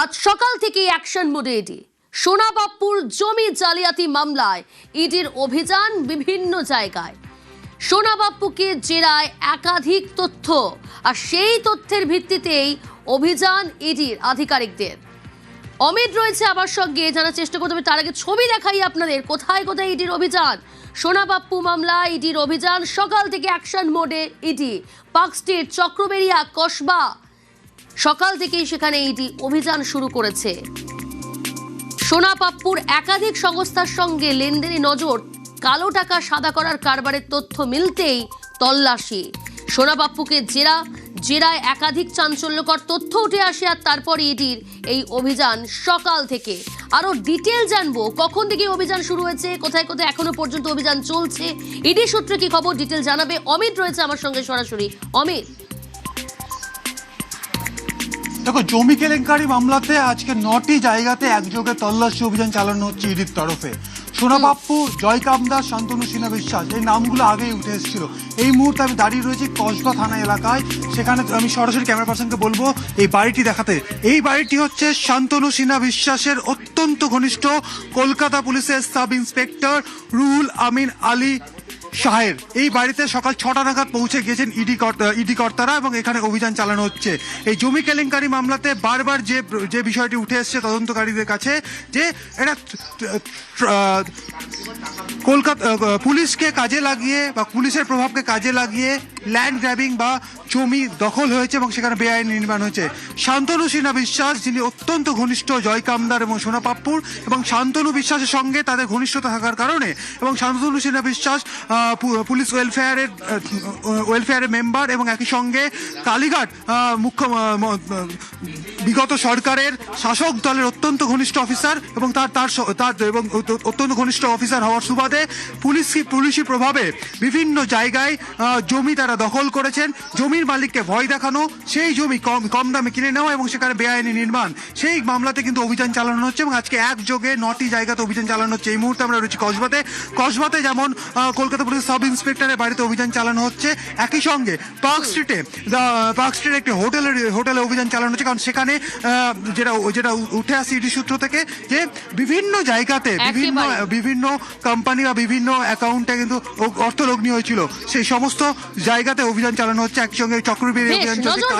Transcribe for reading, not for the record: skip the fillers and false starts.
আজ সকাল থেকে অ্যাকশন মোডে ইডি। সোনাবাপ্পুর জমি জালিয়াতি মামলায় ইডির অভিযান বিভিন্ন জায়গায়। সোনাবাপ্পুকে জেরায় একাধিক তথ্য, আর সেই তথ্যের ভিত্তিতেই অভিযান ইডির আধিকারিকদের। অমিত রয়েছে আমার সঙ্গে, জানার চেষ্টা করতে হবে। তার আগে ছবি দেখাই আপনাদের, কোথায় কোথায় ইডির অভিযান। সোনাবাপ্পু মামলা ইডির অভিযান, সকাল থেকে অ্যাকশন মোডে ED. Park street, Chakraberia, Kasba, সকাল থেকেই সেখানে ইডি অভিযান শুরু করেছে। সোনাবাপ্পুর একাধিক সংস্থার সঙ্গে লেনদেনে নজর, কালো টাকা সাদা করার কারবারের তথ্য মিলতেই তল্লাশি। সোনাবাপ্পুকে জেরায় একাধিক চাঞ্চল্যকর তথ্য উঠে আসে, আর তারপর ইডির এই অভিযান সকাল থেকে। আরো ডিটেল জানবো, কখন থেকে অভিযান শুরু হয়েছে, কোথায় কোথায় এখনো পর্যন্ত অভিযান চলছে, ইডি সূত্রে কি খবর, ডিটেল জানাবে অমিত রয়েছে আমার সঙ্গে সরাসরি। অমিত, দেখো, জমি কেলেঙ্কারি মামলাতে আজকে 9টি জায়গাতে একযোগে তল্লাশি অভিযান চালানো হচ্ছে ইডির তরফে। সোনাবাপ্পু, জয়কাম দাস, শান্তনু সিনহা বিশ্বাস, এই নামগুলো আগেই উঠে এসেছিল। এই মুহূর্তে আমি দাঁড়িয়ে রয়েছি কসবা থানা এলাকায়। সেখানে আমি সরাসরি ক্যামেরা পার্সনকে বলবো এই বাড়িটি দেখাতে। এই বাড়িটি হচ্ছে শান্তনু সিনহা বিশ্বাসের অত্যন্ত ঘনিষ্ঠ কলকাতা পুলিশের সাব ইন্সপেক্টর রুহুল আমিন আলী শাহের। এই বাড়িতে সকাল 6টা নাগাদ পৌঁছে গিয়েছেন ইডি কর্তারা, এবং এখানে অভিযান চালানো হচ্ছে। এই জমি কেলেঙ্কারি মামলাতে বারবার যে বিষয়টি উঠে এসছে তদন্তকারীদের কাছে, যে এটা কলকাতা পুলিশকে কাজে লাগিয়ে বা পুলিশের প্রভাবকে কাজে লাগিয়ে ল্যান্ড গ্র্যাবিং বা জমি দখল হয়েছে এবং সেখানে বেআইনি নির্মাণ হয়েছে। শান্তনু সিনহা বিশ্বাস, যিনি অত্যন্ত ঘনিষ্ঠ জয়কামদার এবং সোনাবাপ্পুর, এবং শান্তনু বিশ্বাসের সঙ্গে তাদের ঘনিষ্ঠতা থাকার কারণে, এবং শান্তনু সিনহা বিশ্বাস পুলিশ ওয়েলফেয়ারের মেম্বার, এবং একই সঙ্গে কালীঘাট বিগত সরকারের শাসক দলের অত্যন্ত ঘনিষ্ঠ অফিসার, এবং তার এবং অত্যন্ত ঘনিষ্ঠ অফিসার হওয়ার সুবাদে পুলিশি প্রভাবে বিভিন্ন জায়গায় জমি তারা দখল করেছেন। জমির মালিককে ভয় দেখানো, সেই জমি কম দামে কিনে নেওয়া এবং সেখানে বেআইনি নির্মাণ, সেই মামলাতে কিন্তু অভিযান চালানো হচ্ছে। এবং আজকে একযোগে 9টি জায়গাতে অভিযান চালানো হচ্ছে। এই মুহূর্তে আমরা রয়েছি কসবাতে যেমন কলকাতা পুলিশ সাব ইন্সপেক্টরের বাড়িতে অভিযান চালানো হচ্ছে। একই সঙ্গে পার্ক স্ট্রিটে একটি হোটেলে অভিযান চালানো হচ্ছে, কারণ সেখানে যেটা উঠে আসে ইডি সূত্র থেকে, যে বিভিন্ন জায়গাতে বিভিন্ন কোম্পানি বা বিভিন্ন অ্যাকাউন্টে কিন্তু অর্থলগ্নি হয়েছিল। সেই সমস্ত জায়গাতে অভিযান চালানো হচ্ছে। একই সঙ্গে চক্রবৃদ্ধি অভিযান চলছে।